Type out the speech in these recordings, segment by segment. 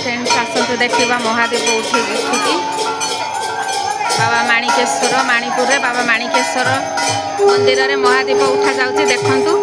Friends आसतु देखा महादेव उठिकी बाबा माणिकेश्वर मणिपुर रे बाबा माणिकेश्वर मंदिर रे महादेव उठा जाउची देखंतु।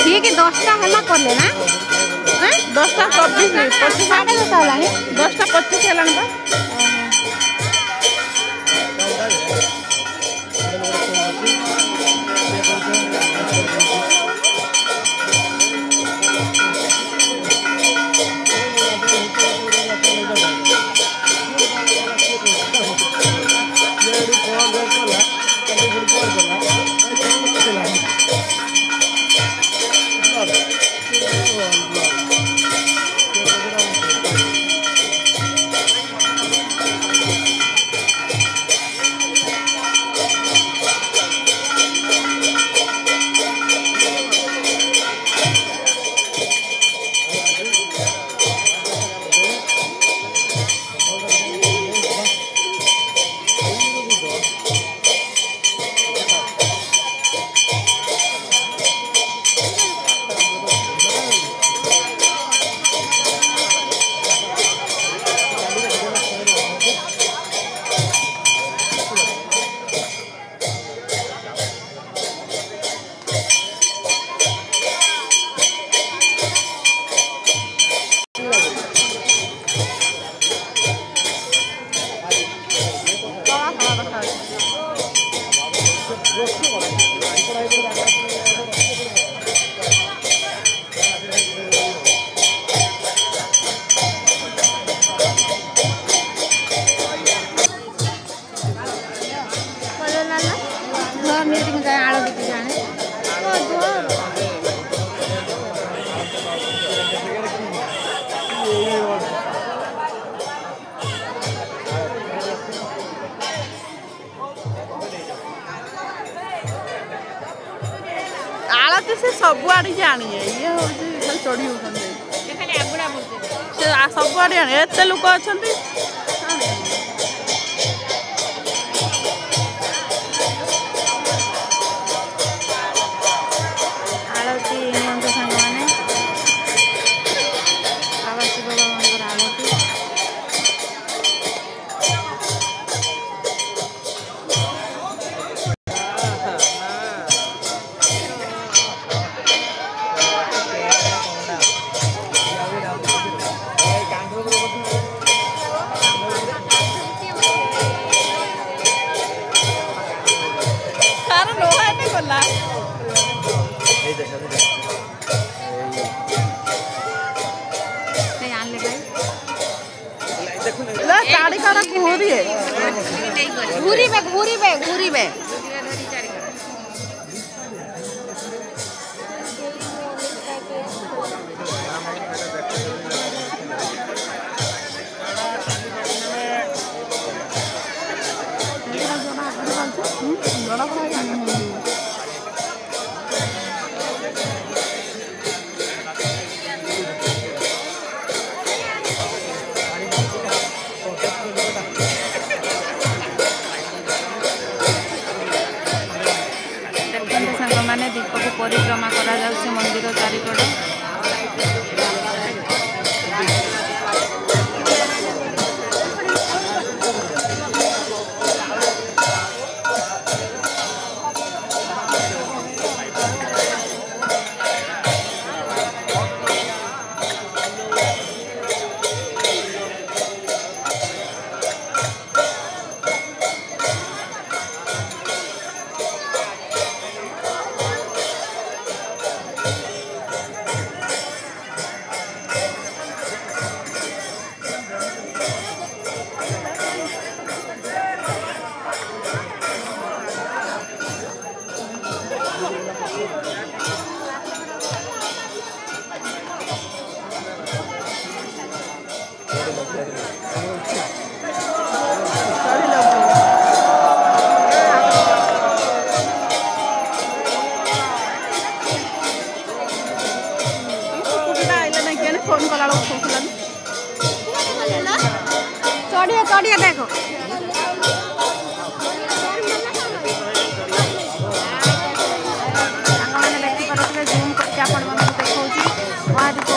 ठीक है 10टा हला करले ना 10टा 25 साढ़े 10 हला 10टा 25 हला ना आलती से सब आड़ी जानी है ये होती चढ़ी होती सब आड़ी आनी एत लोक अच्छा आलती सांग मैंने बाबा शिव बाबा आलती घूरी में भक्त माने दीप को परिक्रमा करा जाउछि मंदिर चारिपट। फोन कला चढ़िया चढ़िया देखो देखिए जूम करके आपण देखा महादीप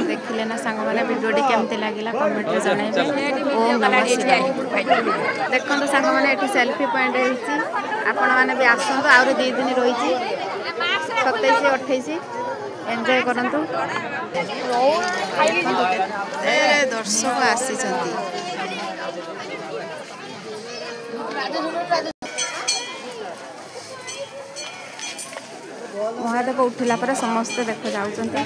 देखिले ना सांग मैंने वीडियोटी केमती लगिला कमेंट रे जणाइबे। ओम नमः शिवाय। देखो तो सांग मैंने एठी सेल्फी पॉइंट होईची आपण माने भी आसंतु आउर 2 दिन रहिची 27 28 एन्जॉय करंतु। ए दर्शक आसी छथि महादेव उठिला पर समस्त देख जाउछन्ते।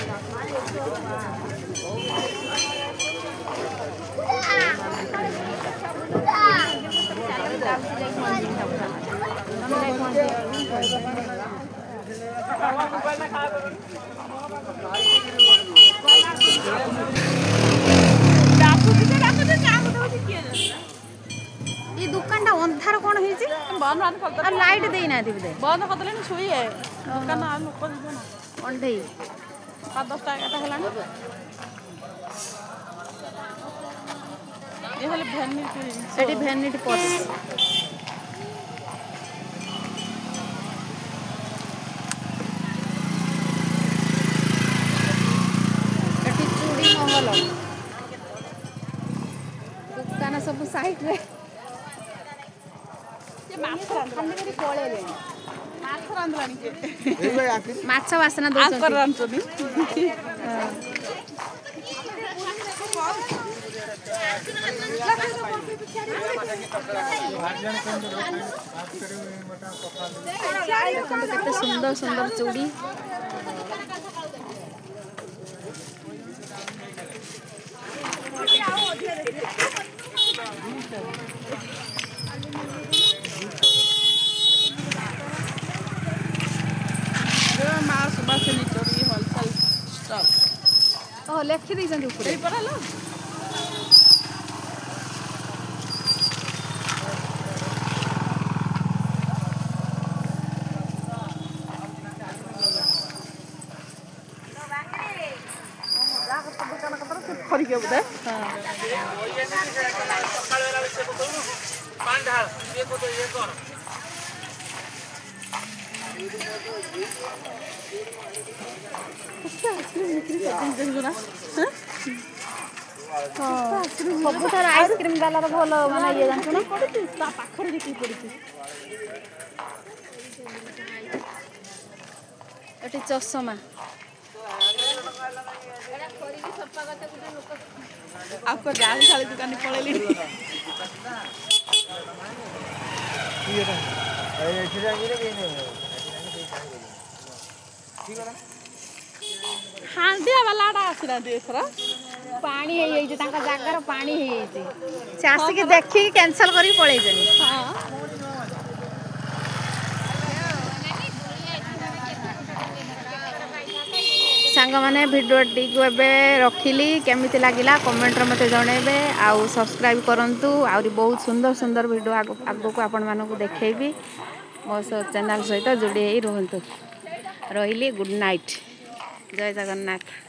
ये दुकान अंधार कौन है लाइट देना बंद करदे शुए दुकान लोक अंधे 10 टा ये भैनिटी पर्स चूड़ी मंगल दुकान सब साइड रे माछ वासना केते सुंदर सुंदर चूड़ी ଲେଖି ଦେଇଛନ୍ତି ଉପରେ ସବୁଥର ଆଇସ୍କ୍ରିମ ବାଲାର ଭଲ ମାନେ ଇଏ ଜାଣିଛୁ ନା ତା ପାଖରେ ଯେତିକି ପଡିଛି ଏଠି ଚଷମା ଆଉ ଜାଳି ଶାଳି ଦୋକାନ ପଳେଇଲି ହାଣ୍ଡିଆ ବାଲାଟା ଆସିନାହାନ୍ତି ଏଥର ପାଣି ହେଇଯାଇଛି ତାଙ୍କ ଜାଗାର ପାଣି ହେଇଯାଇଛି ସେ ଆସିକି ଦେଖିକି କ୍ୟାନସଲ କରିକି ପଳେଇଛନ୍ତି ସାଙ୍ଗମାନେ ଭିଡ଼ିଓଟିକୁ ଏବେ ରଖିଲି କେମିତି ଲାଗିଲା କମେଣ୍ଟରେ ମୋତେ ଜଣେଇବେ ଆଉ ସବସ୍କ୍ରାଇବ୍ କରନ୍ତୁ ଆହୁରି ବହୁତ ସୁନ୍ଦର ସୁନ୍ଦର ଭିଡ଼ିଓ ଆଗକୁ ଆପଣମାନଙ୍କୁ ଦେଖେଇବି ମୋ ଚ୍ୟାନେଲ୍ ସହିତ ଯୋଡ଼ି ହେଇ ରୁହନ୍ତୁ ରହିଲି ଗୁଡ୍ ନାଇଟ୍ ଜୟ ଜଗନ୍ନାଥ।